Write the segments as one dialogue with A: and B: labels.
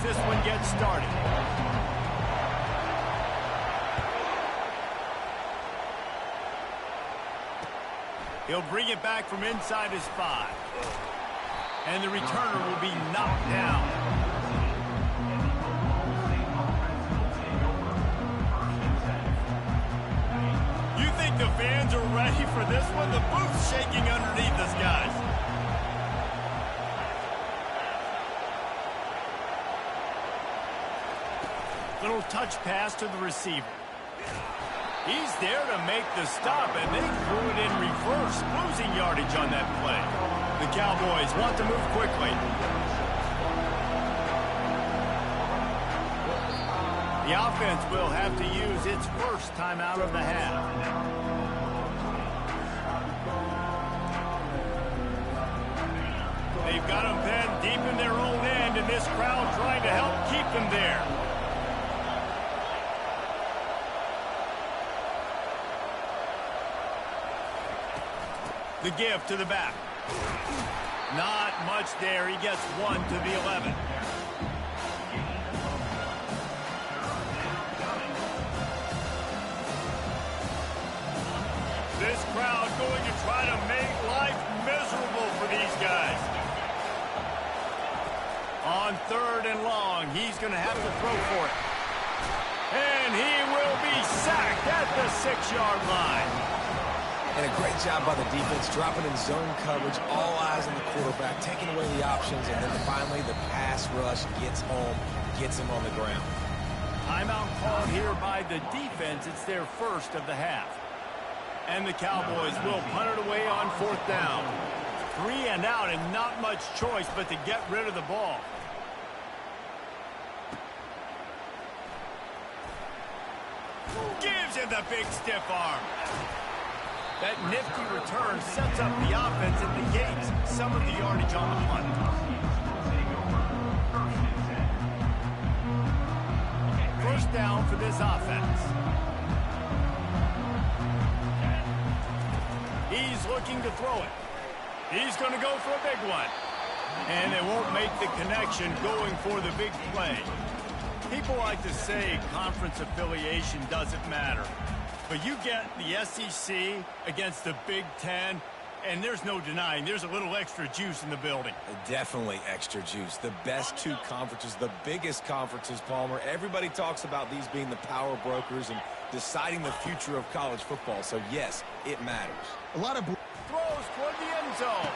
A: this one gets started. He'll bring it back from inside his 5. And the returner will be knocked down. You think the fans are ready for this one? The booth's shaking underneath us, guys. Little touch pass to the receiver. He's there to make the stop, and they threw it in reverse, losing yardage on that play. The Cowboys want to move quickly. The offense will have to use its first timeout of the half. They've got them penned deep in their own end, and this crowd trying to help keep them there. The give to the back. Not much there. He gets 1 to the 11. This crowd going to try to make life miserable for these guys. On 3rd and long, he's going to have to throw for it. And he will be sacked at the 6-yard line.
B: And a great job by the defense, dropping in zone coverage, all eyes on the quarterback, taking away the options, and then finally the pass rush gets home, gets him on the ground.
A: Timeout called here by the defense. It's their first of the half. And the Cowboys will punt it away on 4th down. 3 and out, and not much choice but to get rid of the ball. Gives him the big stiff arm. That nifty return sets up the offense and negates some of the yardage on the punt. First down for this offense. He's looking to throw it. He's going to go for a big one. And they won't make the connection going for the big play. People like to say conference affiliation doesn't matter. But you get the SEC against the Big Ten, and there's no denying there's a little extra juice in the building.
B: Definitely extra juice. The best 2 conferences, the biggest conferences, Palmer. Everybody talks about these being the power brokers and deciding the future of college football. So, yes, it matters.
C: A lot of
A: throws toward the end zone.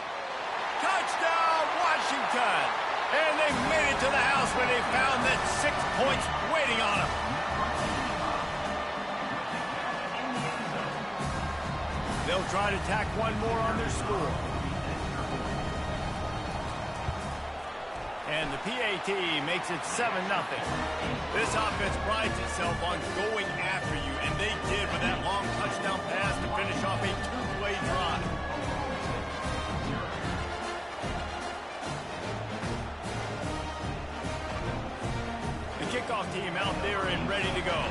A: Touchdown, Washington! And they made it to the house where they found that 6 points waiting on them. They'll try to tack one more on their score. And the PAT makes it 7-0. This offense prides itself on going after you, and they did with that long touchdown pass to finish off a 2-play drive. The kickoff team out there and ready to go.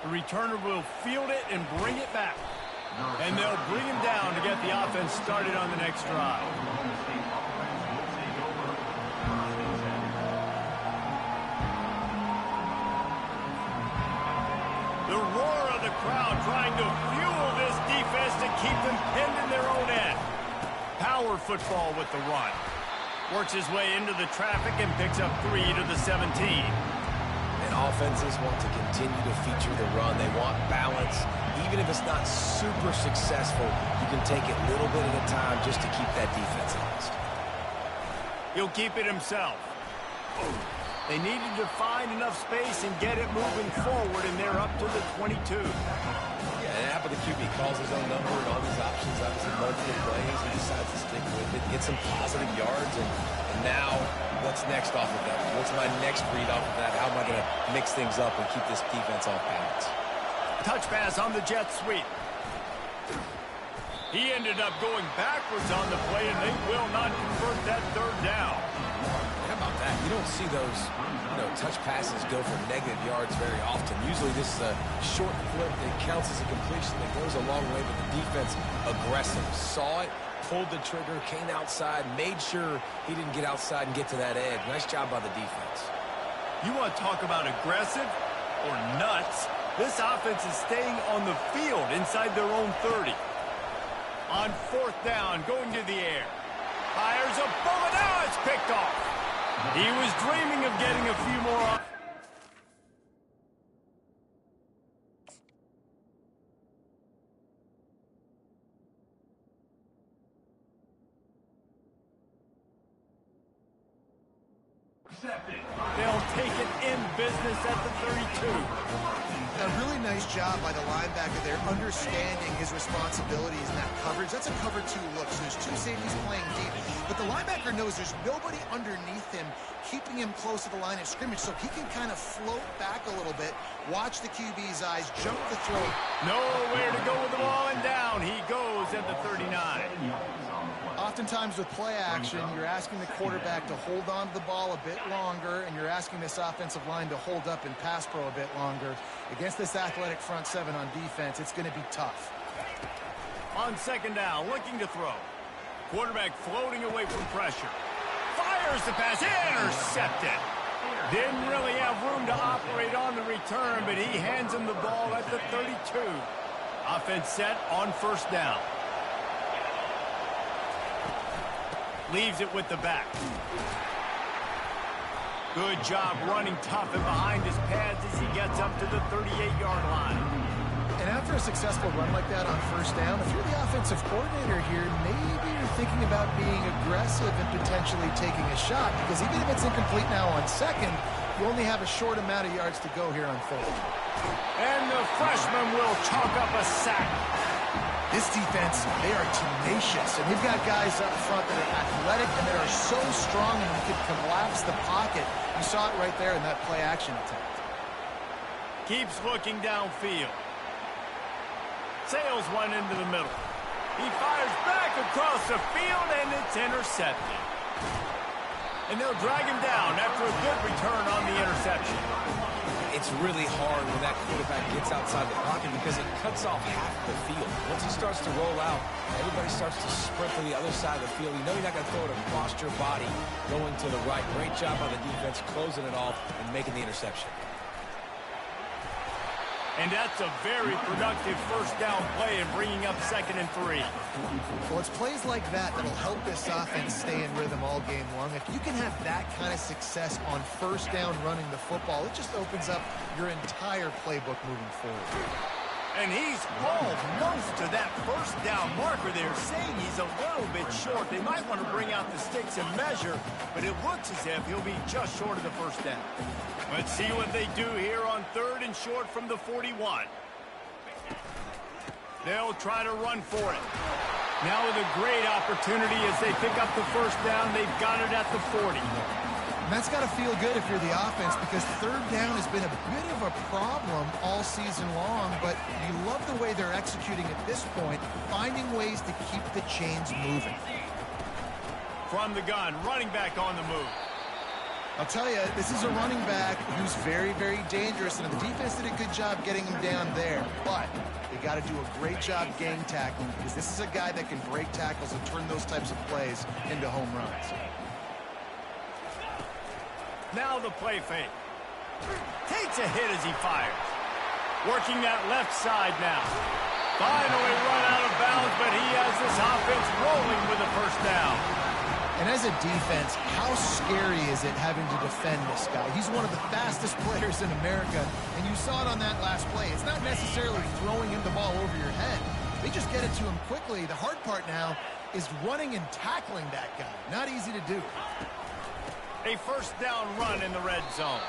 A: The returner will field it and bring it back. And they'll bring him down to get the offense started on the next drive. The roar of the crowd trying to fuel this defense to keep them pinned in their own end. Power football with the run. Works his way into the traffic and picks up 3 to the 17.
B: And offenses want to continue to feature the run. They want balance. Even if it's not super successful, you can take it little bit at a time just to keep that defense honest.
A: He'll keep it himself. They needed to find enough space and get it moving forward, and they're up to the 22.
B: Yeah, and after the QB calls his own number and all these options, obviously multiple plays, he decides to stick with it, get some positive yards, and now what's next off of that? What's my next read off of that? How am I going to mix things up and keep this defense off balance?
A: Touch pass on the jet sweep. He ended up going backwards on the play, and they will not convert that 3rd down.
B: How about that? You don't see those, touch passes go for negative yards very often. Usually this is a short flip that counts as a completion that goes a long way, but the defense aggressive. Saw it, pulled the trigger, came outside, made sure he didn't get outside and get to that edge. Nice job by the defense.
A: You want to talk about aggressive or nuts? This offense is staying on the field inside their own 30. On 4th down, going to the air. Fires a bullet. Now it's picked off. He was dreaming of getting a few more off. They'll take it in business at the 32.
C: A really nice job by the linebacker there, understanding his responsibilities in that coverage. That's a cover 2 look, so there's 2 safeties playing deep. But the linebacker knows there's nobody underneath him, keeping him close to the line of scrimmage, so he can kind of float back a little bit, watch the QB's eyes, jump the throw.
A: Nowhere to go with the ball, and down he goes at the 39.
C: Oftentimes with play action, you're asking the quarterback to hold on to the ball a bit longer, and you're asking this offensive line to hold up in pass pro a bit longer. Against this athletic front 7 on defense, it's going to be tough.
A: On 2nd down, looking to throw. Quarterback floating away from pressure. Fires the pass, intercepted. Didn't really have room to operate on the return, but he hands him the ball at the 32. Offense set on 1st down. Leaves it with the back. Good job running tough and behind his pads as he gets up to the 38-yard line.
C: And after a successful run like that on 1st down, if you're the offensive coordinator here, maybe you're thinking about being aggressive and potentially taking a shot, because even if it's incomplete now on 2nd, you only have a short amount of yards to go here on 3rd.
A: And the freshman will chalk up a sack.
C: This defense, they are tenacious, and they've got guys up front that are athletic and that are so strong and can collapse the pocket. You saw it right there in that play-action attempt.
A: Keeps looking downfield. Sails one into the middle. He fires back across the field, and it's intercepted. And they'll drag him down after a good return on the interception.
B: It's really hard when that quarterback gets outside the pocket because it cuts off half the field. Once he starts to roll out, everybody starts to sprint to the other side of the field. You know you're not going to throw it across your body going to the right. Great job by the defense closing it off and making the interception.
A: And that's a very productive 1st down play and bringing up 2nd and 3.
C: Well, it's plays like that that'll help this offense stay in rhythm all game long. If you can have that kind of success on 1st down running the football, it just opens up your entire playbook moving forward.
A: And he's almost to that 1st down marker there, saying he's a little bit short. They might want to bring out the sticks and measure, but it looks as if he'll be just short of the 1st down. Let's see what they do here on 3rd and short from the 41. They'll try to run for it. Now with a great opportunity as they pick up the 1st down, they've got it at the 40.
C: And that's got to feel good if you're the offense, because 3rd down has been a bit of a problem all season long, but you love the way they're executing at this point, finding ways to keep the chains moving.
A: From the gun, running back on the move.
C: I'll tell you, this is a running back who's very, very dangerous, and the defense did a good job getting him down there, but they got to do a great job gang tackling, because this is a guy that can break tackles and turn those types of plays into home runs.
A: Now the play fake. Takes a hit as he fires. Working that left side now. Finally run out of bounds, but he has this offense rolling with a 1st down.
C: And as a defense, how scary is it having to defend this guy? He's one of the fastest players in America, and you saw it on that last play. It's not necessarily throwing him the ball over your head. They just get it to him quickly. The hard part now is running and tackling that guy. Not easy to do.
A: A 1st down run in the red zone.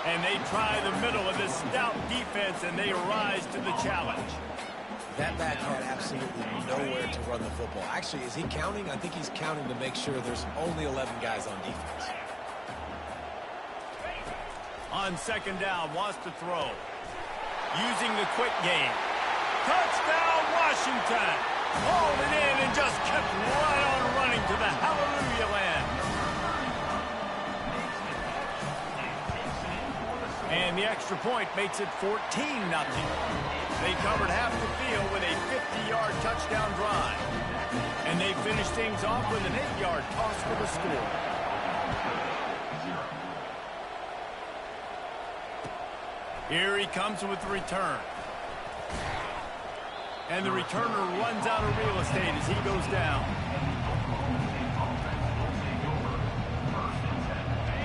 A: And they try the middle of this stout defense, and they rise to the challenge.
B: That back had absolutely nowhere to run the football. Actually, is he counting? I think he's counting to make sure there's only 11 guys on defense.
A: On 2nd down, wants to throw. Using the quick game. Touchdown, Washington! Hauled it in and just kept right on running to the hallelujah land. And the extra point makes it 14-0. They covered half the field with a 50-yard touchdown drive. And they finished things off with an 8-yard toss for the score. Here he comes with the return. And the returner runs out of real estate as he goes down.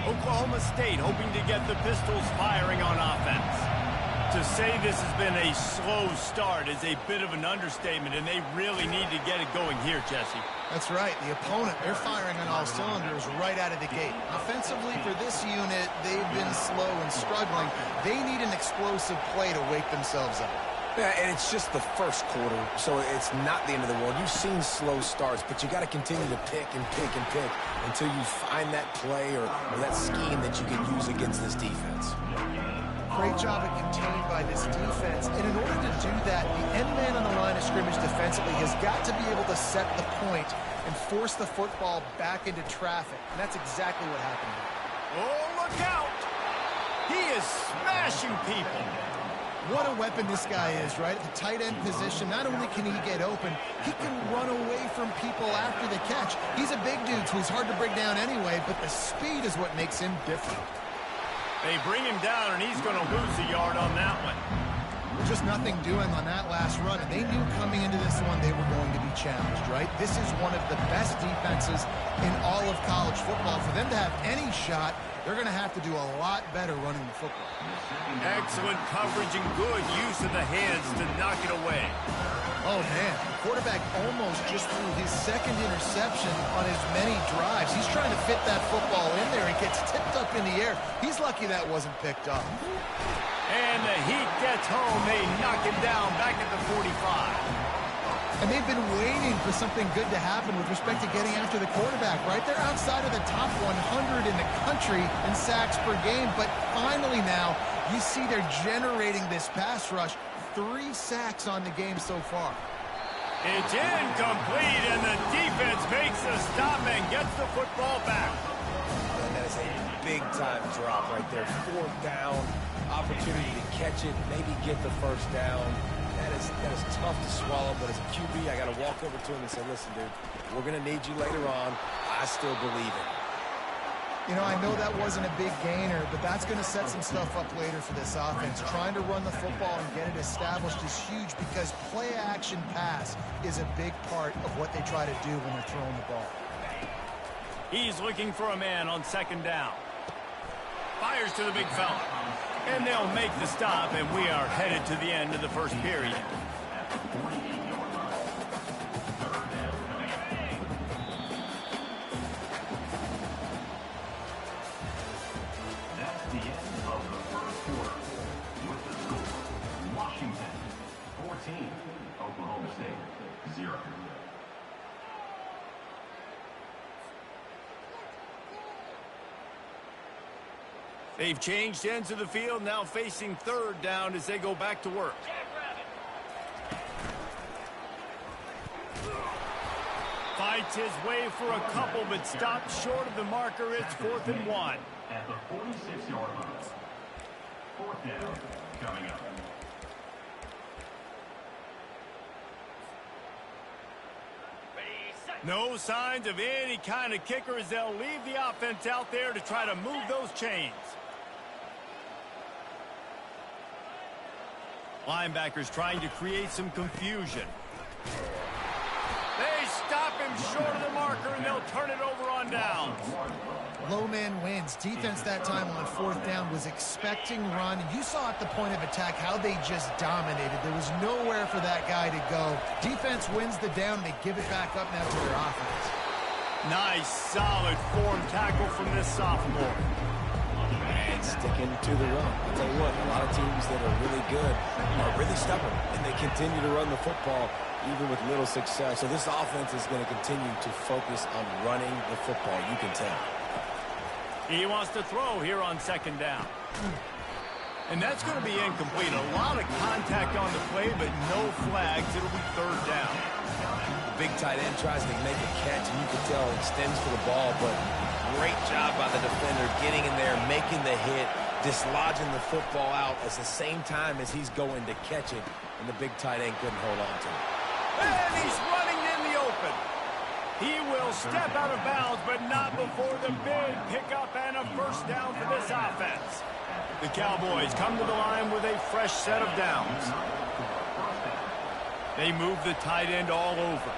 A: Oklahoma State hoping to get the Pistols firing on offense. To say this has been a slow start is a bit of an understatement, and they really need to get it going here, Jesse.
C: That's right. The opponent, they're firing on all cylinders right out of the gate. Offensively, for this unit, they've been slow and struggling. They need an explosive play to wake themselves up.
B: Yeah, and it's just the first quarter, so it's not the end of the world. You've seen slow starts, but you got to continue to pick and pick and pick until you find that play or that scheme that you can use against this defense.
C: Great job at containing by this defense. And in order to do that, the end man on the line of scrimmage defensively has got to be able to set the point and force the football back into traffic. And that's exactly what happened here.
A: Oh, look out! He is smashing people.
C: What a weapon this guy is, right? At the tight end position, not only can he get open, he can run away from people after the catch. He's a big dude, so he's hard to bring down anyway, but the speed is what makes him different.
A: They bring him down, and he's going to lose a yard on that one.
C: Just nothing doing on that last run, and they knew coming into this one they were going to be challenged, right? This is one of the best defenses in all of college football. For them to have any shot, they're going to have to do a lot better running the football.
A: Excellent coverage and good use of the hands to knock it away.
C: Oh, man. The quarterback almost just threw his second interception on as many drives. He's trying to fit that football in there. It gets tipped up in the air. He's lucky that wasn't picked up.
A: And the heat gets home. They knock him down back at the 45.
C: And they've been waiting for something good to happen with respect to getting after the quarterback, right? They're outside of the top 100 in the country in sacks per game. But finally now, you see they're generating this pass rush. 3 sacks on the game so far.
A: It's incomplete, and the defense makes the stop and gets the football back.
B: And that is a big-time drop right there. 4th down, opportunity to catch it, maybe get the first down. That is tough to swallow, but as a QB, I got to walk over to him and say, listen, dude, we're going to need you later on. I still believe it.
C: You know, I know that wasn't a big gainer, but that's going to set some stuff up later for this offense. Trying to run the football and get it established is huge because play-action pass is a big part of what they try to do when they're throwing the ball.
A: He's looking for a man on 2nd down. Fires to the big fella. And they'll make the stop, and we are headed to the end of the first period.
D: That's the end of the first quarter. With the score, Washington 14, Oklahoma State 0.
A: They've changed ends of the field, now facing 3rd down as they go back to work. Fights his way for a couple, but stopped short of the marker. It's 4th and 1.
D: At the 46-yard line. 4th down coming up.
A: No signs of any kind of kicker as they'll leave the offense out there to try to move those chains. Linebackers trying to create some confusion. They stop him short of the marker, and they'll turn it over on downs.
C: Low man wins. Defense that time on 4th down was expecting run. You saw at the point of attack how they just dominated. There was nowhere for that guy to go. Defense wins the down. They give it back up now to their offense.
A: Nice, solid form tackle from this sophomore.
B: And sticking to the run. I'll tell you what, a lot of teams that are really good are really stubborn, and they continue to run the football even with little success. So this offense is going to continue to focus on running the football. You can tell.
A: He wants to throw here on 2nd down. And that's going to be incomplete. A lot of contact on the play, but no flags. It'll be 3rd down.
B: The big tight end tries to make a catch, and you can tell it extends for the ball, but great job by the defender getting in there, making the hit, dislodging the football out at the same time as he's going to catch it, and the big tight end couldn't hold on to it.
A: And he's running in the open. He will step out of bounds, but not before the big pickup and a first down for this offense. The Cowboys come to the line with a fresh set of downs. They move the tight end all over.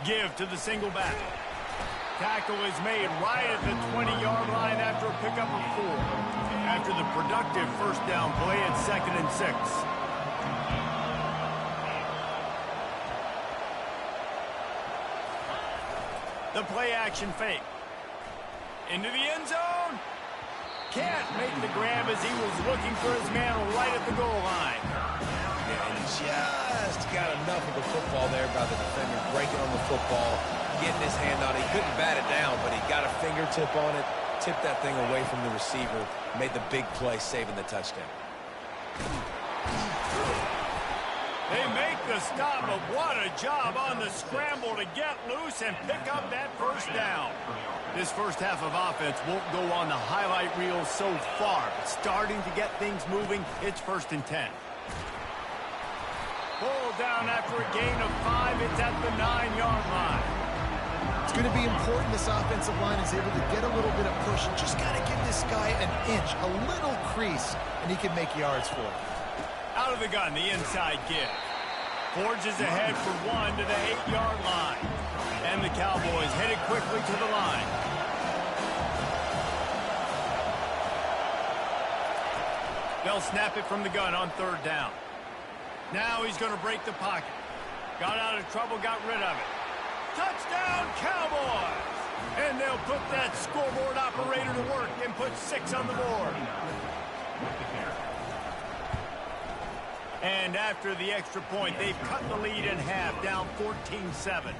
A: Give to the single back. Tackle is made right at the 20-yard line after a pickup of 4. After the productive first down play at 2nd and 6. The play action fake. Into the end zone. Can't make the grab as he was looking for his man right at the goal line.
B: And just got enough of the football there by the defender, breaking on the football, getting his hand on it. He couldn't bat it down, but he got a fingertip on it, tipped that thing away from the receiver, made the big play, saving the touchdown.
A: They make the stop, but what a job on the scramble to get loose and pick up that first down. This first half of offense won't go on the highlight reel so far, but starting to get things moving, it's 1st and 10. Pull down after a gain of 5, it's at the 9-yard line.
C: It's going to be important this offensive line is able to get a little bit of push and just got to give this guy an inch, a little crease, and he can make yards for it.
A: Out of the gun, the inside give. Forges ahead for 1 to the 8-yard line. And the Cowboys headed quickly to the line. They'll snap it from the gun on 3rd down. Now he's going to break the pocket. Got out of trouble, got rid of it. Touchdown, Cowboys! And they'll put that scoreboard operator to work and put 6 on the board. And after the extra point, they've cut the lead in half, down 14-7.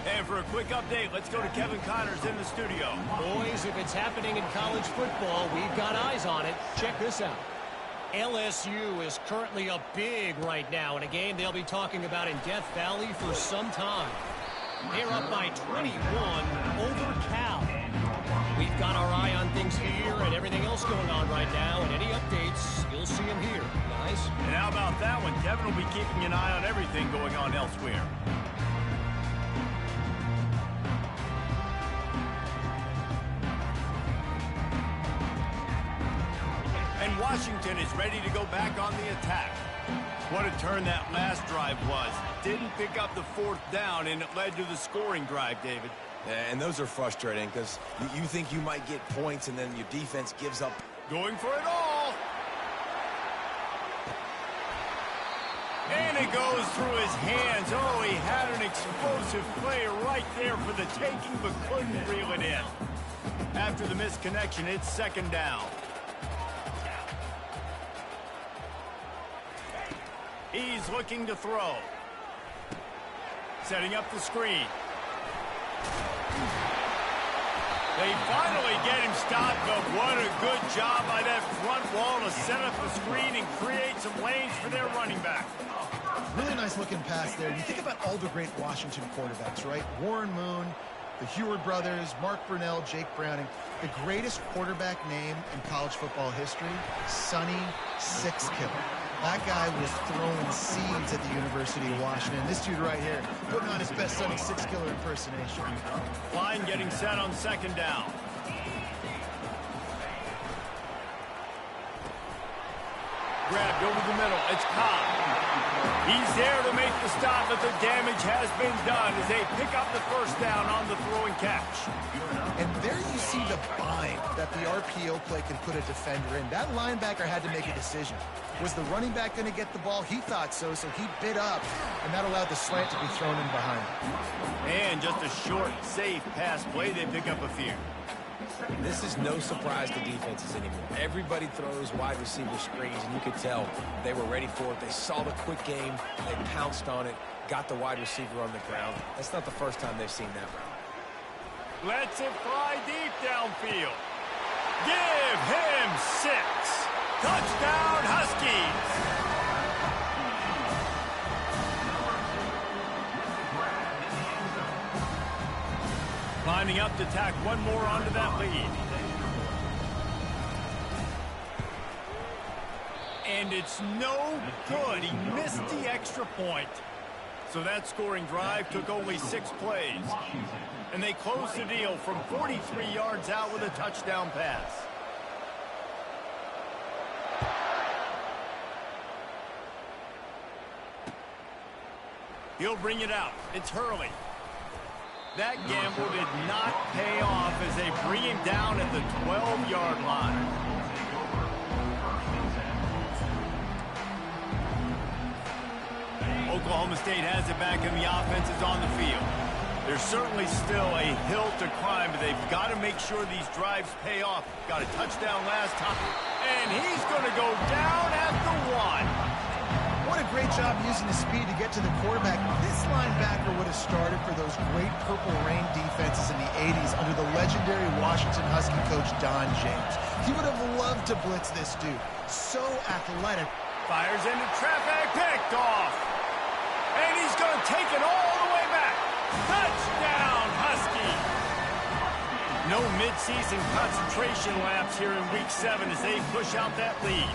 A: And for a quick update, let's go to Kevin Connors in the studio.
E: Boys, if it's happening in college football, we've got eyes on it. Check this out. LSU is currently up big right now in a game they'll be talking about in Death Valley for some time. They're up by 21 over Cal. We've got our eye on things here and everything else going on right now, and any updates, you'll see them here, guys.
A: And how about that one? Kevin will be keeping an eye on everything going on elsewhere. And Washington is ready to go back on the attack. What a turn that last drive was. Didn't pick up the 4th down, and it led to the scoring drive, David.
B: Yeah, and those are frustrating because you think you might get points and then your defense gives up.
A: Going for it all. And it goes through his hands. Oh, he had an explosive play right there for the taking, but couldn't reel it in. After the missed connection, it's 2nd down. He's looking to throw. Setting up the screen. They finally get him stopped, but what a good job by that front wall to set up the screen and create some lanes for their running back.
C: Really nice looking pass there. You think about all the great Washington quarterbacks, right? Warren Moon, the Heward brothers, Mark Brunell, Jake Browning. The greatest quarterback name in college football history, Sonny Six Killer. That guy was throwing seeds at the University of Washington. This dude right here, putting on his best Sonny Six Killer impersonation.
A: Line getting set on 2nd down. Grabbed over the middle. It's Cobb. He's there to make the stop, but the damage has been done as they pick up the first down on the throw and catch.
C: And there you see the bind that the RPO play can put a defender in. That linebacker had to make a decision. Was the running back going to get the ball? He thought so he bit up, and that allowed the slant to be thrown in behind him.
A: And just a short, safe pass play, they pick up a few.
B: This is no surprise to defenses anymore. Everybody throws wide receiver screens, and you could tell they were ready for it. They saw the quick game. They pounced on it, got the wide receiver on the ground. That's not the first time they've seen that route.
A: Lets it fly deep downfield. Give him 6. Touchdown, Huskies. lining up to tack one more onto that lead. And it's no good. He missed the extra point. So that scoring drive took only 6 plays. And they closed the deal from 43 yards out with a touchdown pass. He'll bring it out. It's Hurley. That gamble did not pay off as they bring him down at the 12-yard line. Oklahoma State has it back and the offense is on the field. There's certainly still a hill to climb, but they've got to make sure these drives pay off. Got a touchdown last time, and he's going to go down at the 1.
C: What a great job using his speed to get to the quarterback. This linebacker would have started for those great Purple Rain defenses in the 80s under the legendary Washington Husky coach Don James. He would have loved to blitz this dude. So athletic.
A: Fires into traffic, picked off. And he's going to take it all the way back. Touchdown, Husky. No midseason concentration lapse here in Week 7 as they push out that lead.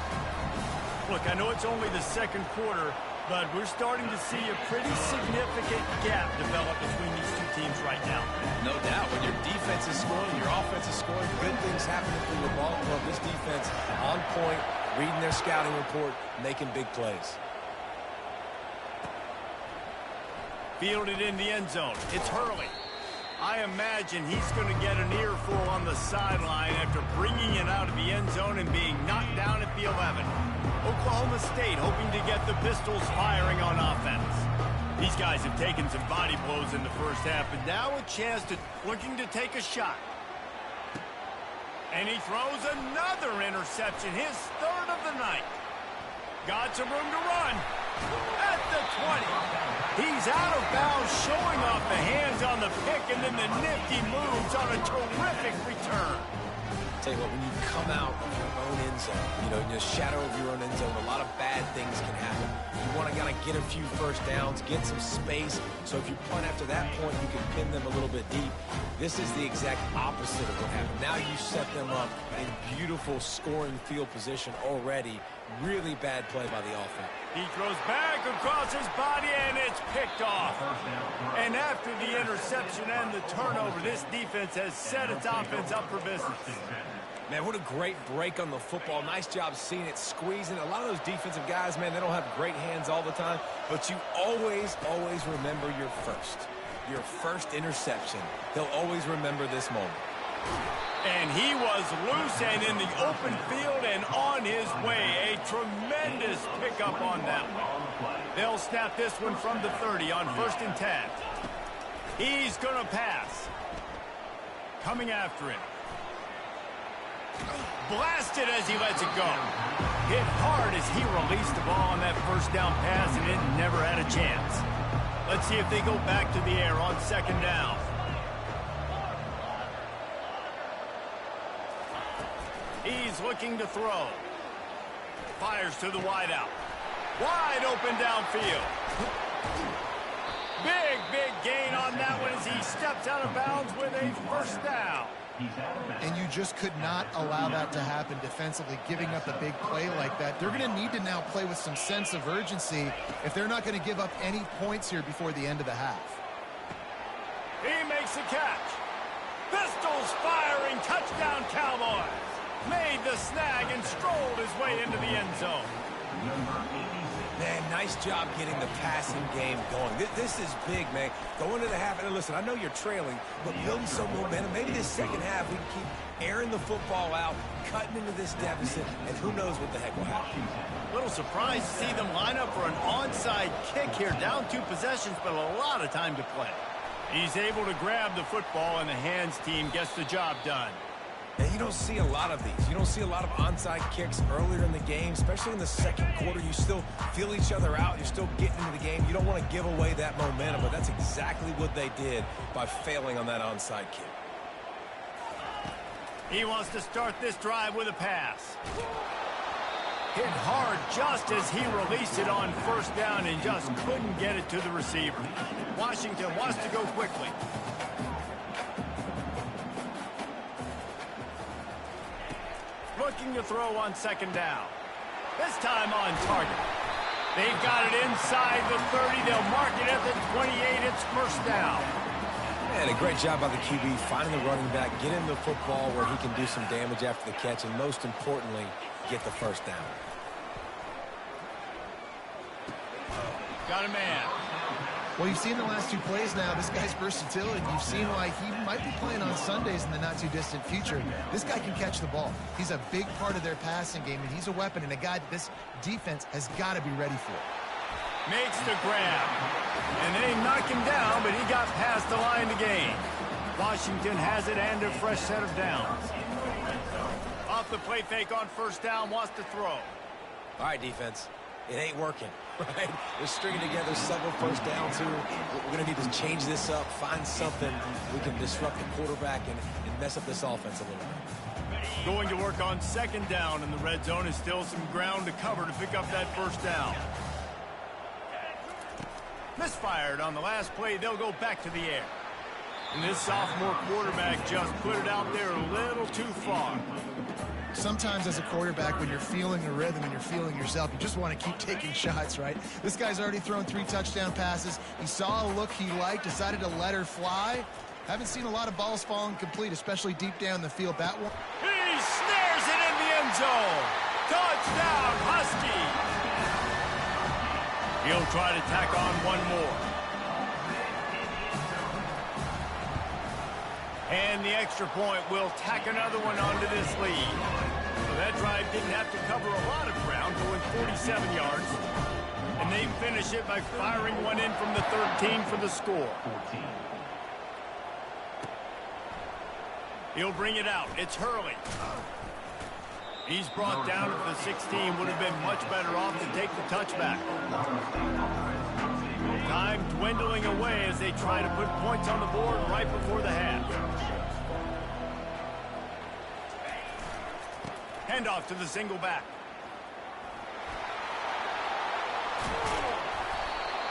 A: Look, I know it's only the second quarter, but we're starting to see a pretty significant gap develop between these two teams right now.
B: No doubt. When your defense is scoring, your offense is scoring, good things happening for your ball club. This defense on point, reading their scouting report, making big plays.
A: Fielded in the end zone. It's Hurley. I imagine he's going to get an earful on the sideline after bringing it out of the end zone and being knocked down at the 11. Oklahoma State hoping to get the Pistols firing on offense. These guys have taken some body blows in the first half, but now a chance to looking to take a shot. And he throws another interception, his 3rd of the night. Got some room to run at the 20. He's out of bounds, showing off the hands on the pick, and then the nifty moves on a terrific return.
B: Tell you what, when you come out of your own end zone, in the shadow of your own end zone, a lot of bad things can happen. You want to kind of get a few first downs, get some space, so if you punt after that point, you can pin them a little bit deep. This is the exact opposite of what happened. Now you set them up in beautiful scoring field position already. Really bad play by the offense.
A: He throws back across his body, and it's picked off. And after the interception and the turnover, this defense has set its offense up for business.
B: Man, what a great break on the football. Nice job seeing it, squeezing. A lot of those defensive guys, man, they don't have great hands all the time, but you always remember your first interception. They'll always remember this moment.
A: And he was loose and in the open field and on his way. A tremendous pickup on that one. They'll snap this one from the 30 on 1st and 10. He's going to pass. Coming after him. Blasted as he lets it go. Hit hard as he released the ball on that first down pass, and it never had a chance. Let's see if they go back to the air on 2nd down. He's looking to throw. Fires to the wideout. Wide open downfield. Big gain on that one as he steps out of bounds with a 1st down.
C: And you just could not allow that to happen defensively, giving up a big play like that. They're going to need to now play with some sense of urgency if they're not going to give up any points here before the end of the half.
A: He makes a catch. Pistols firing, touchdown Cowboys. Made the snag and strolled his way into the end zone.
B: Man, nice job getting the passing game going. This is big, man. Going to the half, and listen, I know you're trailing, but building some momentum. Maybe this second half we can keep airing the football out, cutting into this deficit, and who knows what the heck will happen.
A: A little surprised to see them line up for an onside kick here. Down 2 possessions, but a lot of time to play. He's able to grab the football, and the hands team gets the job done.
B: And you don't see a lot of these. You don't see a lot of onside kicks earlier in the game, especially in the second quarter. You still feel each other out. You're still getting into the game. You don't want to give away that momentum, but that's exactly what they did by failing on that onside kick.
A: He wants to start this drive with a pass. Hit hard just as he released it on 1st down and just couldn't get it to the receiver. Washington wants to go quickly. Looking to throw on second down. This time on target. They've got it inside the 30. They'll mark it at the 28. It's first down.
B: And a great job by the QB finding the running back, get him the football where he can do some damage after the catch, and most importantly, get the first down.
A: Got a man.
C: Well, you've seen the last two plays now. This guy's versatility. You've seen why he might be playing on Sundays in the not-too-distant future. This guy can catch the ball. He's a big part of their passing game, and he's a weapon and a guy that this defense has got to be ready for.
A: Makes the grab. And they knock him down, but he got past the line to gain. Washington has it and a fresh set of downs. Off the play fake on first down, wants to throw.
B: All right, defense. It ain't working, right? They're stringing together several first downs here. We're going to need to change this up, find something we can disrupt the quarterback and mess up this offense a little bit.
A: Going to work on second down in the red zone is still some ground to cover to pick up that first down. Misfired on the last play. They'll go back to the air. And this sophomore quarterback just put it out there a little too far.
C: Sometimes as a quarterback, when you're feeling the rhythm and you're feeling yourself, you just want to keep taking shots, right? This guy's already thrown 3 touchdown passes. He saw a look he liked, decided to let her fly. Haven't seen a lot of balls falling complete, especially deep down the field. That one.
A: He snares it in the end zone. Touchdown, Huskies. He'll try to tack on one more. And the extra point will tack another one onto this lead. So that drive didn't have to cover a lot of ground, going 47 yards. And they finish it by firing one in from the 13 for the score. He'll bring it out. It's Hurley. He's brought down at the 16. Would have been much better off to take the touchback. Time dwindling away as they try to put points on the board right before the half. Handoff to the single back.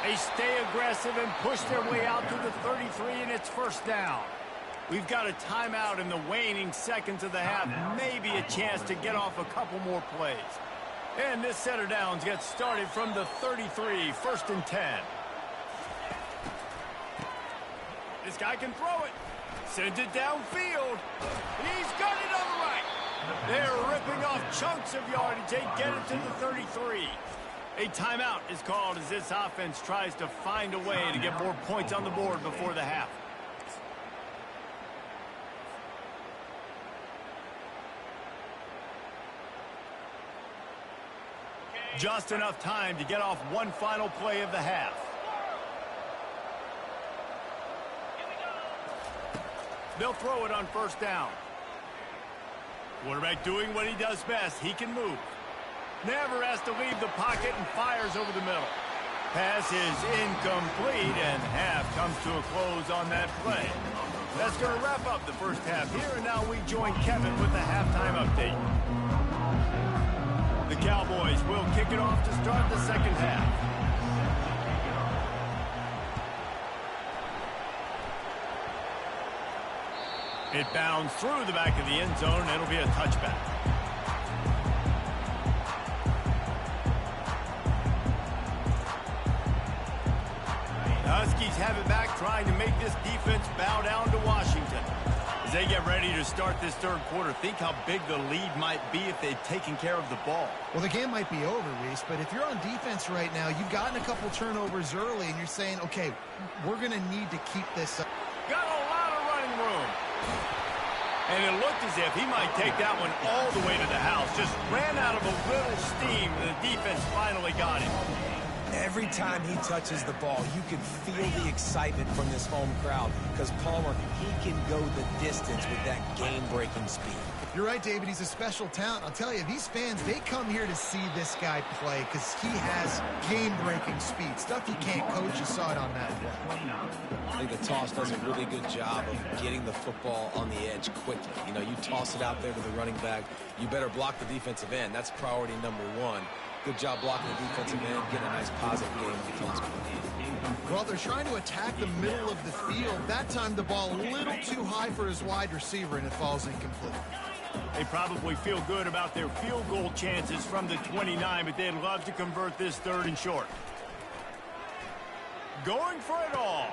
A: They stay aggressive and push their way out to the 33, and it's first down. We've got a timeout in the waning seconds of the half. Maybe a chance to get off a couple more plays. And this set of downs gets started from the 33, first and 10. This guy can throw it. Sends it downfield. He's got it on the right. They're ripping off chunks of yardage. They get it to the 33. A timeout is called as this offense tries to find a way to get more points on the board before the half. Just enough time to get off one final play of the half. They'll throw it on first down. Quarterback doing what he does best. He can move. Never has to leave the pocket and fires over the middle. Pass is incomplete, and half comes to a close on that play. That's going to wrap up the first half here, and now we join Kevin with the halftime update. The Cowboys will kick it off to start the second half. It bounds through the back of the end zone. It'll be a touchback. The Huskies have it back, trying to make this defense bow down to Washington. As they get ready to start this third quarter, think how big the lead might be if they'd taken care of the ball.
C: Well, the game might be over, Reese, but if you're on defense right now, you've gotten a couple turnovers early, and you're saying, okay, we're going to need to keep this up.
A: Got a lot of running room. And it looked as if he might take that one all the way to the house. Just ran out of a little steam, and the defense finally got him.
B: Every time he touches the ball, you can feel the excitement from this home crowd because Palmer, he can go the distance with that game-breaking speed.
C: You're right, David. He's a special talent. I'll tell you, these fans, they come here to see this guy play because he has game-breaking speed. Stuff you can't coach. You saw it on that play.
B: I think the toss does a really good job of getting the football on the edge quickly. You know, you toss it out there to the running back, you better block the defensive end. That's priority number one. Good job blocking the defensive end, getting a nice positive game with the toss.
C: Well, they're trying to attack the middle of the field. That time the ball a little too high for his wide receiver, and it falls incomplete.
A: They probably feel good about their field goal chances from the 29, but they'd love to convert this 3rd and short. Going for it all.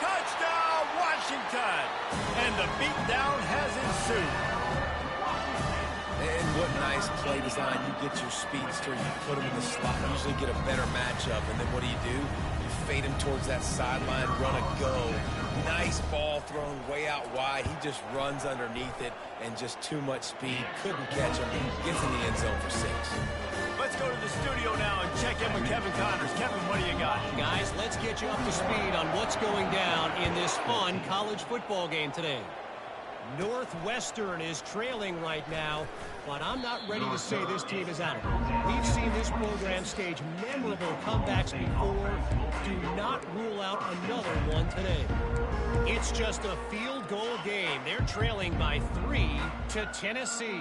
A: Touchdown, Washington! And the beatdown has ensued.
B: And what nice play design. You get your speedster, you put him in the slot, usually get a better matchup, and then what do? You fade him towards that sideline, run a go. Nice ball thrown way out wide. He just runs underneath it, and just too much speed. Couldn't catch him. Gets in the end zone for 6.
A: Let's go to the studio now and check in with Kevin Connors. Kevin, what do you got?
E: Guys, let's get you up to speed on what's going down in this fun college football game today. Northwestern is trailing right now, but I'm not ready to say this team is out of it. We've seen this program stage memorable comebacks before. Do not rule out another one today. It's just a field goal game. They're trailing by 3 to Tennessee.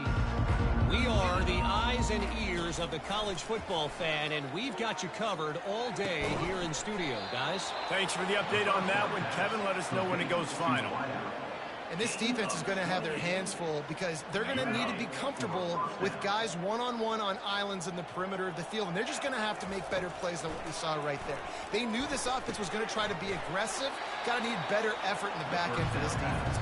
E: We are the eyes and ears of the college football fan, and we've got you covered all day here in studio, guys.
A: Thanks for the update on that one, Kevin. Let us know when it goes final.
C: And this defense is going to have their hands full because they're going to need to be comfortable with guys one-on-one on islands in the perimeter of the field. And they're just going to have to make better plays than what we saw right there. They knew this offense was going to try to be aggressive. Got to need better effort in the back end for this defense.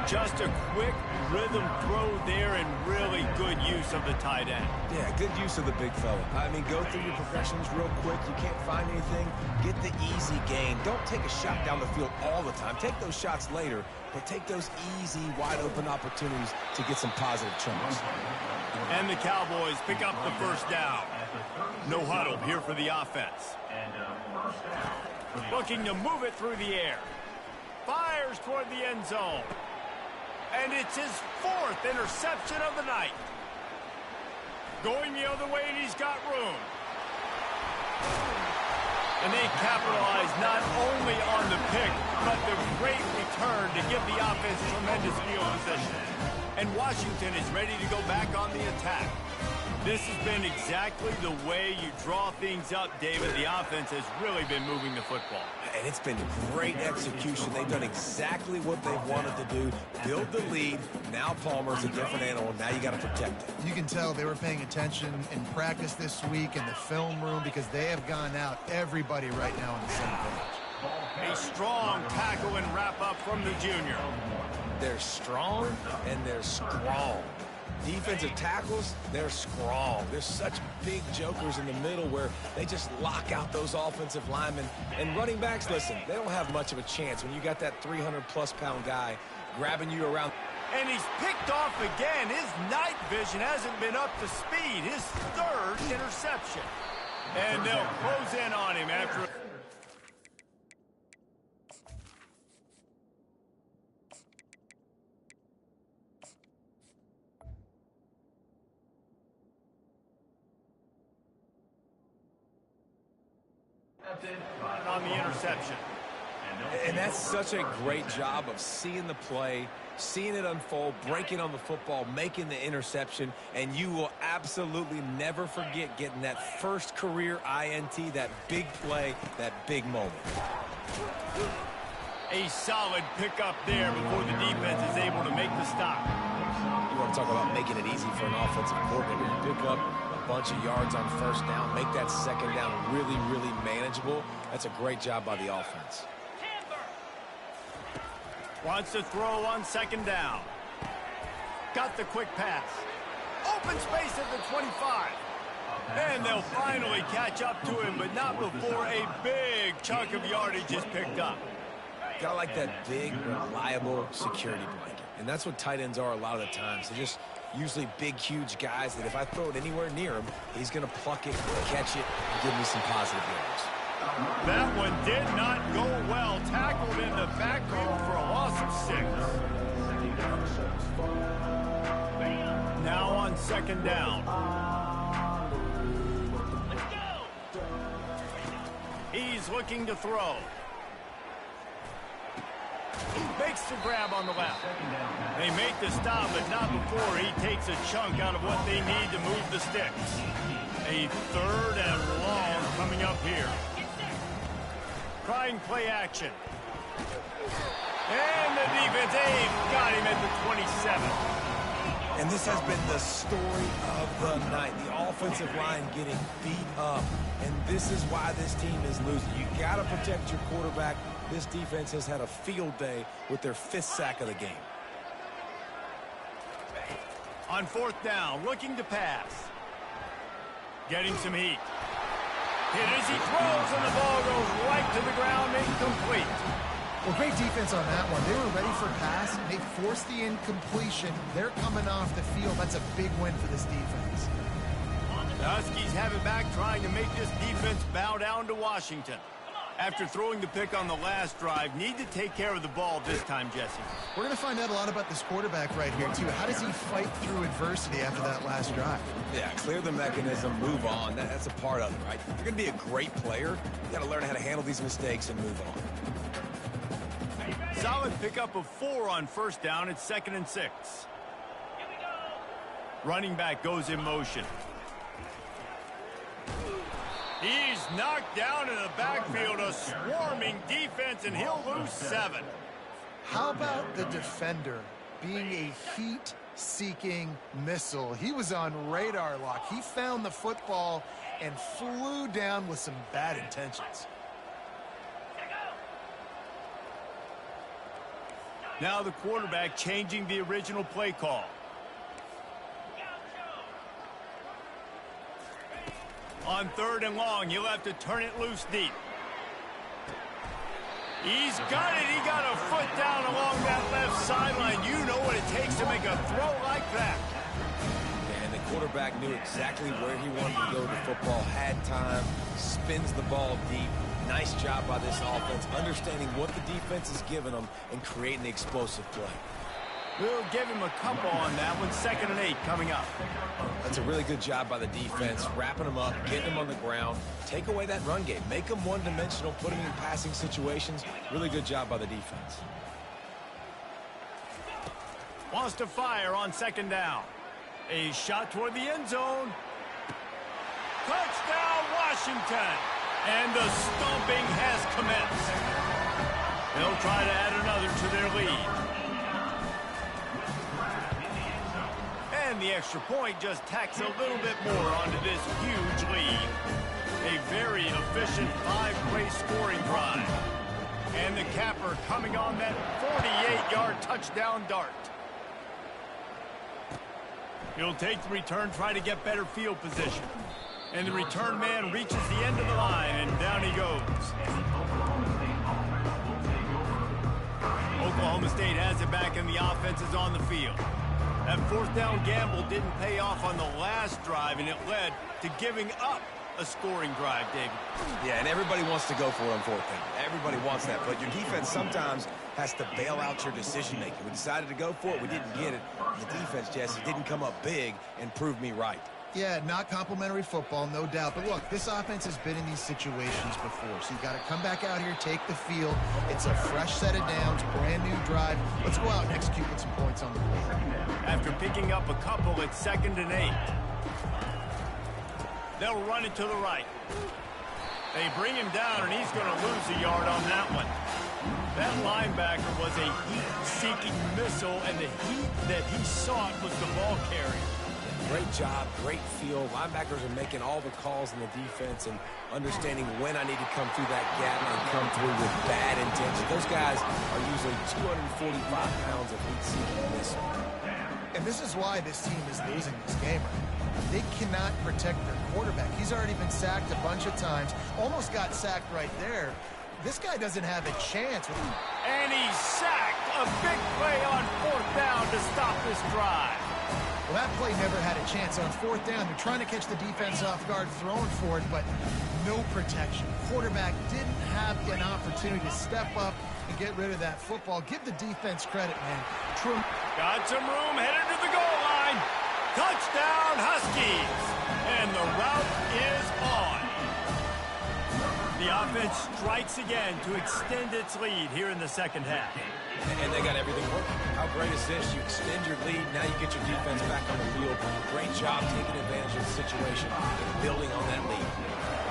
A: Just a quick rhythm throw there and really good use of the tight end.
B: Yeah, good use of the big fella. I mean, go through your progressions real quick. You can't find anything. Get the easy gain. Don't take a shot down the field all the time. Take those shots later, but take those easy, wide-open opportunities to get some positive chunks.
A: And the Cowboys pick up the 1st down. No huddle here for the offense. Looking to move it through the air. Fires toward the end zone. And it's his 4th interception of the night. Going the other way, and he's got room. And they capitalize not only on the pick, but the great return to give the offense tremendous field position. And Washington is ready to go back on the attack. This has been exactly the way you draw things up, David. The offense has really been moving the football.
B: And it's been great execution. They've done exactly what they've wanted to do. Build the lead. Now Palmer's a different animal. Now you got to protect it.
C: You can tell they were paying attention in practice this week in the film room because they have gone out everybody right now on the same page.
A: A strong tackle and wrap up from the junior.
B: They're strong and they're strong. Defensive tackles, they're strong. There's such big jokers in the middle where they just lock out those offensive linemen. And running backs, listen, they don't have much of a chance when you got that 300-plus-pound guy grabbing you around.
A: And he's picked off again. His night vision hasn't been up to speed. His 3rd interception. And they'll close in on him after... on the interception.
B: And that's such a great job of seeing the play, seeing it unfold, breaking on the football, making the interception, and you will absolutely never forget getting that first career INT, that big play, that big moment.
A: A solid pickup there before the defense is able to make the stop.
B: You want to talk about making it easy for an offensive coordinator. You pick up a bunch of yards on 1st down, make that 2nd down really, really manageable. That's a great job by the offense.
A: Wants to throw on 2nd down. Got the quick pass. Open space at the 25. And they'll finally catch up to him, but not before a big chunk of yardage is picked up.
B: Gotta like that big, reliable security blanket. And that's what tight ends are a lot of the times. They're just usually big, huge guys that if I throw it anywhere near him, he's going to pluck it, catch it, and give me some positive yards.
A: That one did not go well. Tackled in the backfield for a loss of 6. Now on 2nd down. He's looking to throw. Makes the grab on the left. They make the stop, but not before he takes a chunk out of what they need to move the sticks. A 3rd and long coming up here. Trying play action. And the defense, they've got him at the 27.
B: And this has been the story of the night. The offensive line getting beat up. And this is why this team is losing. You got to protect your quarterback. This defense has had a field day with their 5th sack of the game.
A: On 4th down, looking to pass. Getting some heat. Hit as he throws, and the ball goes right to the ground, incomplete.
C: Well, great defense on that one. They were ready for pass. They forced the incompletion. They're coming off the field. That's a big win for this defense.
A: The Huskies have it back, trying to make this defense bow down to Washington. After throwing the pick on the last drive, need to take care of the ball this time, Jesse.
C: We're going to find out a lot about this quarterback right here, too. How does he fight through adversity after that last drive?
B: Yeah, clear the mechanism, move on. That's a part of it, right? If you're going to be a great player, you got to learn how to handle these mistakes and move on.
A: Solid pickup of 4 on 1st down. It's 2nd and 6. Running back goes in motion. He's knocked down in the backfield, a swarming defense, and he'll lose 7.
C: How about the defender being a heat-seeking missile? He was on radar lock. He found the football and flew down with some bad intentions.
A: Now the quarterback changing the original play call. On 3rd and long, he'll have to turn it loose deep. He's got it. He got a foot down along that left sideline. You know what it takes to make a throw like that.
B: And the quarterback knew exactly where he wanted to go with the football, had time, spins the ball deep. Nice job by this offense, understanding what the defense is giving them and creating the explosive play.
A: We'll give him a couple on that one. 2nd and 8 coming up.
B: That's a really good job by the defense, wrapping them up, getting them on the ground. Take away that run game. Make them one-dimensional, put them in passing situations. Really good job by the defense.
A: Wants to fire on 2nd down. A shot toward the end zone. Touchdown, Washington. And the stomping has commenced. They'll try to add another to their lead. And the extra point just tacks a little bit more onto this huge lead. A very efficient 5-play scoring drive. And the capper coming on that 48-yard touchdown dart. He'll take the return, try to get better field position. And the return man reaches the end of the line, and down he goes. Oklahoma State has it back, and the offense is on the field. That 4th down gamble didn't pay off on the last drive, and it led to giving up a scoring drive, David.
B: Yeah, and everybody wants to go for it on 4th down. Everybody wants that, but your defense sometimes has to bail out your decision-making. We decided to go for it. We didn't get it. The defense, Jesse, didn't come up big and prove me right.
C: Yeah, not complimentary football, no doubt. But look, this offense has been in these situations before. So you got to come back out here, take the field. It's a fresh set of downs, brand new drive. Let's go out and execute with some points on the board.
A: After picking up a couple, it's 2nd and 8. They'll run it to the right. They bring him down, and he's going to lose a yard on that one. That linebacker was a heat-seeking missile, and the heat that he sought was the ball carrier.
B: Great job, great feel. Linebackers are making all the calls in the defense and understanding when I need to come through that gap and come through with bad intention. Those guys are usually 245 pounds of heat-seeking missile.
C: And this is why this team is losing this game right now. They cannot protect their quarterback. He's already been sacked a bunch of times. Almost got sacked right there. This guy doesn't have a chance.
A: And he's sacked. A big play on 4th down to stop this drive.
C: Well, that play never had a chance. On 4th down, they're trying to catch the defense off guard, throwing for it, but no protection. Quarterback didn't have an opportunity to step up and get rid of that football. Give the defense credit, man.
A: Got some room, headed to the goal line. Touchdown, Huskies. And the route is on. The offense strikes again to extend its lead here in the 2nd half.
B: And they got everything working. How great is this? You extend your lead, now you get your defense back on the field. Great job taking advantage of the situation and building on that lead.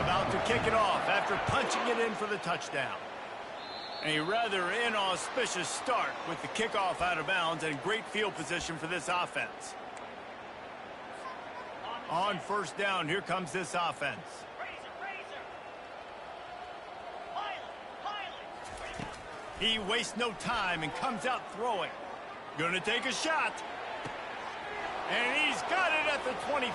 A: About to kick it off after punching it in for the touchdown. A rather inauspicious start with the kickoff out of bounds and great field position for this offense. On first down, here comes this offense. He wastes no time and comes out throwing. Gonna take a shot. And he's got it at the 25.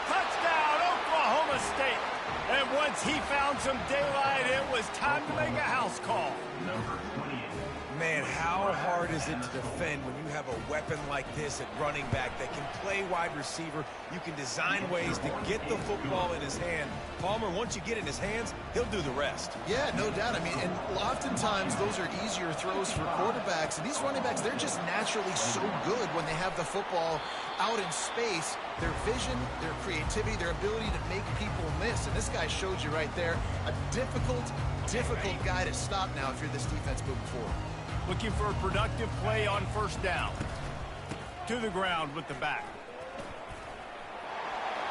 A: Touchdown, Oklahoma State. And once he found some daylight, it was time to make a house call.
D: Number 28.
B: Man, how hard is it to defend when you have a weapon like this at running back that can play wide receiver? You can design ways to get the football in his hand. Palmer, once you get it in his hands, he'll do the rest.
C: Yeah, no doubt. I mean, and oftentimes those are easier throws for quarterbacks. And these running backs, they're just naturally so good when they have the football out in space. Their vision, their creativity, their ability to make people miss. And this guy showed you right there, a difficult guy to stop now if you're this defense moving forward.
A: Looking for a productive play on first down. To the ground with the back.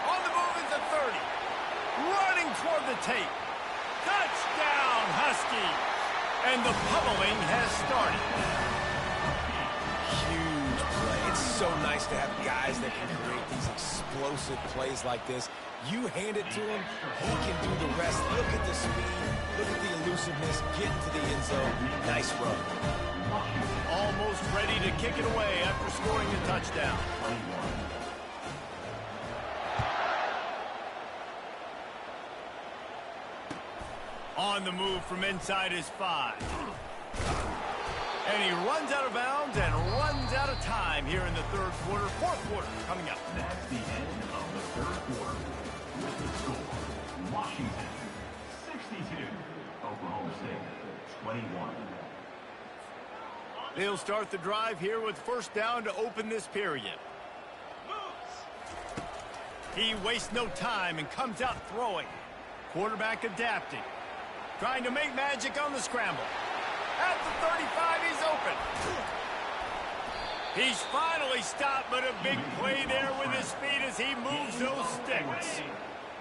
A: On the move is the 30. Running toward the tape. Touchdown, Husky. And the pummeling has started.
B: Huge play. It's so nice to have guys that can create these explosive plays like this. You hand it to him, he can do the rest. Look at the speed. Look at the elusiveness. Get into the end zone. Nice run.
A: Almost ready to kick it away after scoring the touchdown. On the move from inside his 5. And he runs out of bounds and runs out of time here in the third quarter. Fourth quarter coming up.
D: That's the end of the third quarter. With the score, Washington 62, Oklahoma State 21.
A: They'll start the drive here with first down to open this period. He wastes no time and comes out throwing. Quarterback adapting. Trying to make magic on the scramble. At the 35, he's open. He's finally stopped, but a big play there with his speed as he moves those sticks.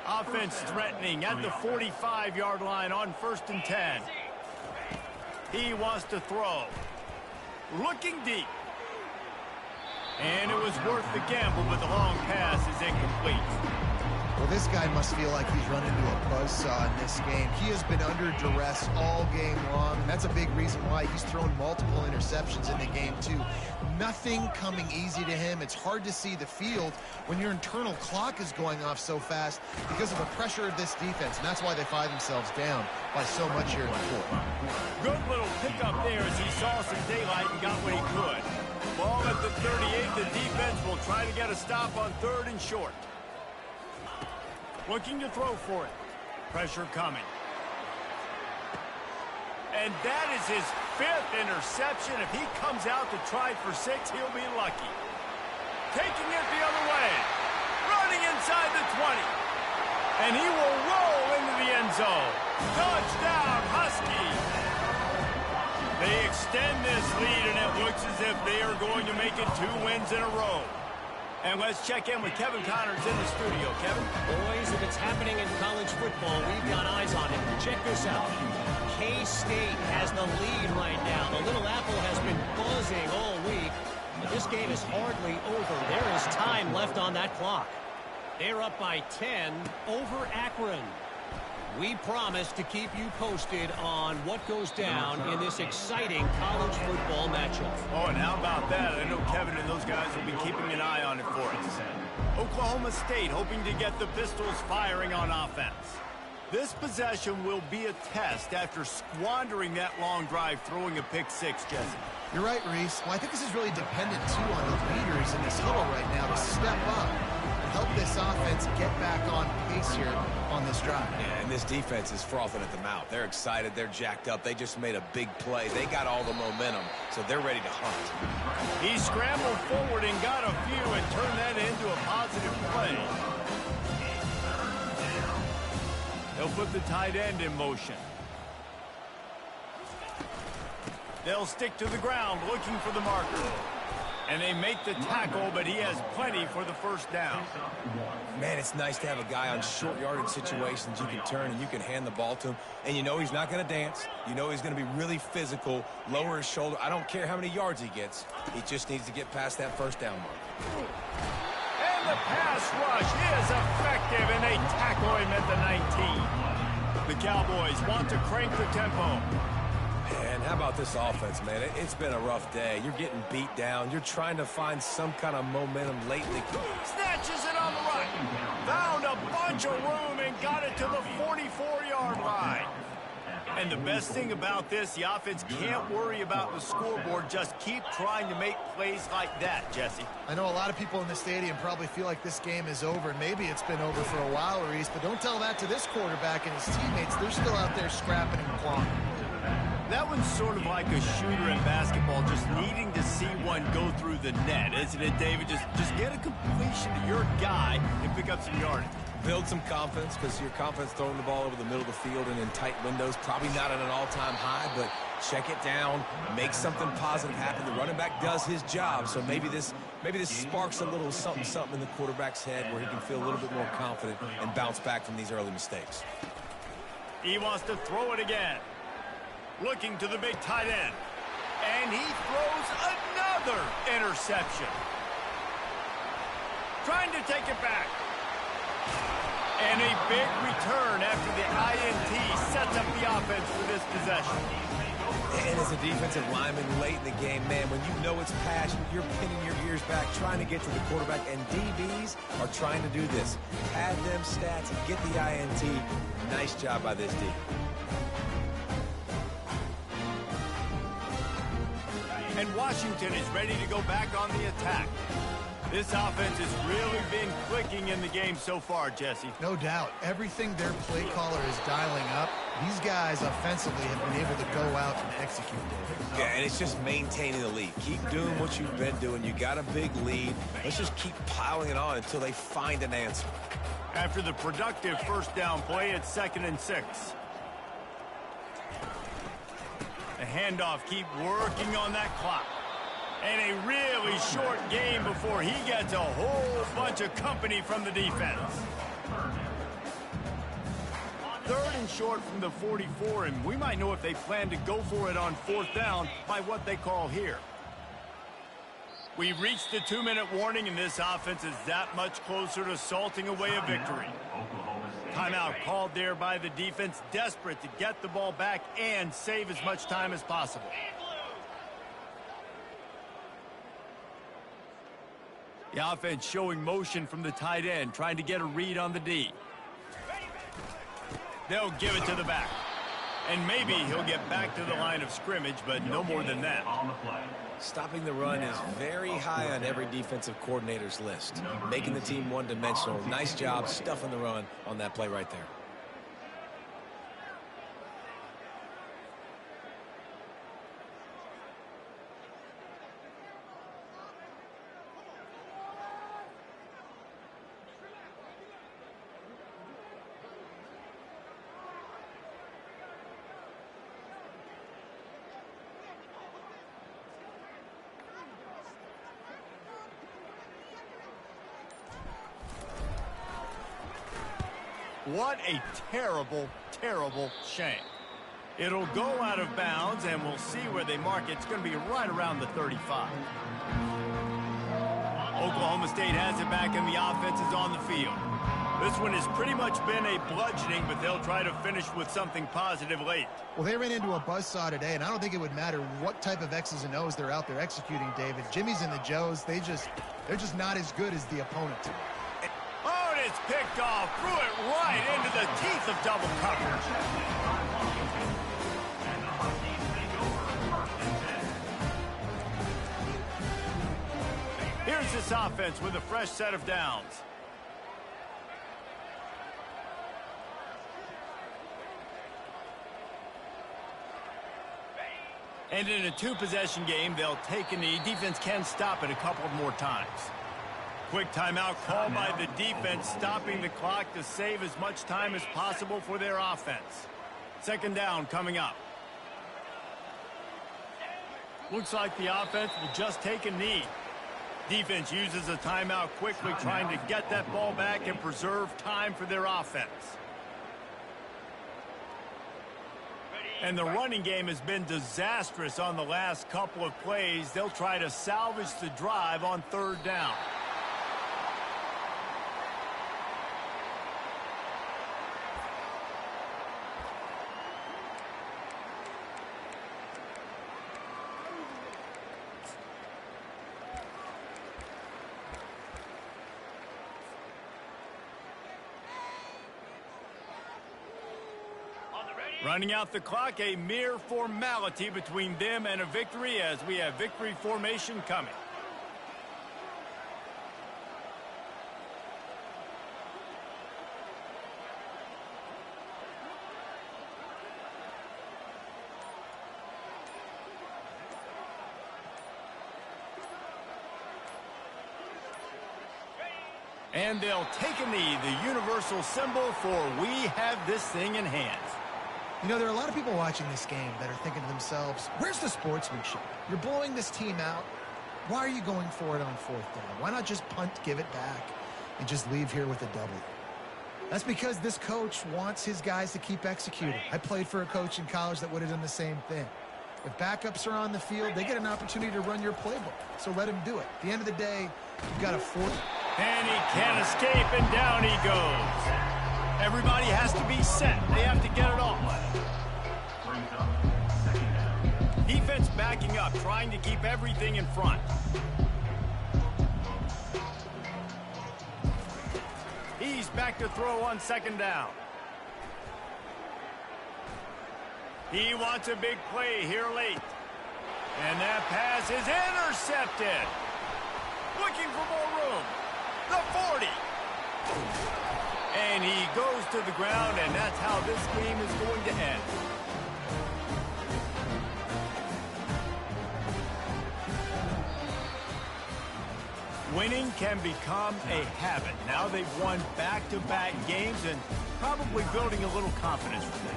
A: Offense threatening at the 45-yard line on 1st and 10. He wants to throw. Looking deep. And it was worth the gamble, but the long pass is incomplete.
C: Well, this guy must feel like he's run into a buzzsaw in this game. He has been under duress all game long, and that's a big reason why he's thrown multiple interceptions in the game, too. Nothing coming easy to him. It's hard to see the field when your internal clock is going off so fast because of the pressure of this defense, and that's why they find themselves down by so much here in the fourth.
A: Good little pickup there as he saw some daylight and got what he could. Ball at the 38. The defense will try to get a stop on 3rd and short. Looking to throw for it. Pressure coming. And that is his 5th interception. If he comes out to try for 6, he'll be lucky. Taking it the other way. Running inside the 20. And he will roll into the end zone. Touchdown, Husky. They extend this lead, and it looks as if they are going to make it 2 wins in a row. And let's check in with Kevin Connors in the studio. Kevin?
E: Boys, if it's happening in college football, we've got eyes on it. Check this out. K-State has the lead right now. The Little Apple has been buzzing all week, but this game is hardly over. There is time left on that clock. They're up by 10 over Akron. We promise to keep you posted on what goes down in this exciting college football matchup.
A: Oh, and how about that? I know Kevin and those guys will be keeping an eye on it for us. Oklahoma State hoping to get the Pistols firing on offense. This possession will be a test after squandering that long drive, throwing a pick 6, Jesse.
C: You're right, Reese. Well, I think this is really dependent, too, on the leaders in this huddle right now to step up and help this offense get back on pace here on this drive.
B: Yeah, and this defense is frothing at the mouth. They're excited. They're jacked up. They just made a big play. They got all the momentum, so they're ready to hunt.
A: He scrambled forward and got a few and turned that into a positive play. They'll put the tight end in motion. They'll stick to the ground looking for the marker. And they make the tackle, but he has plenty for the first down.
B: Man, it's nice to have a guy on short yardage situations you can turn and you can hand the ball to him. And you know he's not going to dance. You know he's going to be really physical, lower his shoulder. I don't care how many yards he gets. He just needs to get past that first down mark.
A: And the pass rush is effective, and they tackle him at the 19. The Cowboys want to crank the tempo.
B: And how about this offense, man? It's been a rough day. You're getting beat down. You're trying to find some kind of momentum lately.
A: Snatches it on the run. Found a bunch of room and got it to the 44-yard line. And the best thing about this, the offense can't worry about the scoreboard. Just keep trying to make plays like that, Jesse.
C: I know a lot of people in the stadium probably feel like this game is over. Maybe it's been over for a while, Reese, but don't tell that to this quarterback and his teammates. They're still out there scrapping and clawing.
A: That one's sort of like a shooter in basketball, just needing to see one go through the net, isn't it, David? Just get a completion to your guy and pick up some yardage.
B: Build some confidence, because your confidence throwing the ball over the middle of the field and in tight windows, probably not at an all-time high, but check it down, make something positive happen. The running back does his job, so maybe this sparks a little something in the quarterback's head where he can feel a little bit more confident and bounce back from these early mistakes.
A: He wants to throw it again. Looking to the big tight end. And he throws another interception. Trying to take it back. And a big return after the INT sets up the offense for this possession.
B: And as a defensive lineman late in the game, man, when you know it's passion, you're pinning your ears back, trying to get to the quarterback, and DBs are trying to do this. Pad them stats and get the INT. Nice job by this D.
A: And Washington is ready to go back on the attack. This offense has really been clicking in the game so far, Jesse.
C: No doubt. Everything their play caller is dialing up, these guys offensively have been able to go out and execute.
B: Yeah, and it's just maintaining the lead. Keep doing what you've been doing. You got a big lead. Let's just keep piling it on until they find an answer.
A: After the productive first down play, it's 2nd and 6. The handoff, keep working on that clock. And a really short game before he gets a whole bunch of company from the defense. 3rd and short from the 44, and we might know if they plan to go for it on 4th down by what they call here. We've reached the 2-minute warning, and this offense is that much closer to salting away a victory. Timeout called there by the defense, desperate to get the ball back and save as much time as possible. The offense showing motion from the tight end, trying to get a read on the D. They'll give it to the back. And maybe he'll get back to the line of scrimmage, but no more than that.
B: Stopping the run is very high on every defensive coordinator's list. Making the team one-dimensional. Nice job stuffing the run on that play right there.
A: What a terrible, terrible shame. It'll go out of bounds, and we'll see where they mark it. It's going to be right around the 35. Oklahoma State has it back, and the offense is on the field. This one has pretty much been a bludgeoning, but they'll try to finish with something positive late.
C: Well, they ran into a buzzsaw today, and I don't think it would matter what type of X's and O's they're out there executing, David. Jimmy's and the Joes, they're just not as good as the opponent to it.
A: Oh, and it's picked off. Threw it right into the teeth of double coverage. Here's this offense with a fresh set of downs. And in a two-possession game, they'll take a knee. Defense can stop it a couple more times. Quick timeout called by the defense, stopping the clock to save as much time as possible for their offense. Second down coming up. Looks like the offense will just take a knee. Defense uses a timeout quickly, trying to get that ball back and preserve time for their offense. And the running game has been disastrous on the last couple of plays. They'll try to salvage the drive on third down. Running out the clock, a mere formality between them and a victory as we have victory formation coming. And they'll take a knee, the universal symbol for we have this thing in hand.
C: You know, there are a lot of people watching this game that are thinking to themselves, where's the sportsmanship? You're blowing this team out. Why are you going for it on fourth down? Why not just punt, give it back, and just leave here with a W? That's because this coach wants his guys to keep executing. I played for a coach in college that would have done the same thing. If backups are on the field, they get an opportunity to run your playbook, so let him do it. At the end of the day, you've got a fourth.
A: And he can't escape, and down he goes. Everybody has to be set. They have to get it off. Defense backing up, trying to keep everything in front. He's back to throw on second down. He wants a big play here late. And that pass is intercepted. Looking for more room. The 40. And he goes to the ground, and that's how this game is going to end. Winning can become a habit. Now they've won back-to-back games and probably building a little confidence from that.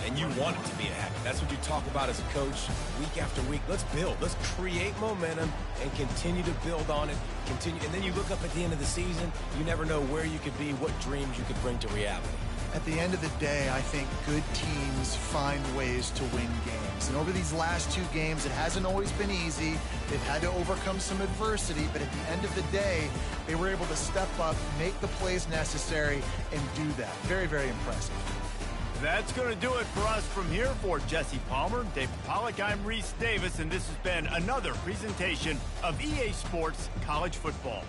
B: And you want it to be a habit. That's what you talk about as a coach week after week. Let's build. Let's create momentum and continue to build on it. Continue, and then you look up at the end of the season, you never know where you could be, what dreams you could bring to reality.
C: At the end of the day, I think good teams find ways to win games. And over these last two games, it hasn't always been easy. They've had to overcome some adversity, but at the end of the day, they were able to step up, make the plays necessary, and do that. Very, very impressive.
A: That's going to do it for us from here. For Jesse Palmer, David Pollack, I'm Reese Davis, and this has been another presentation of EA Sports College Football.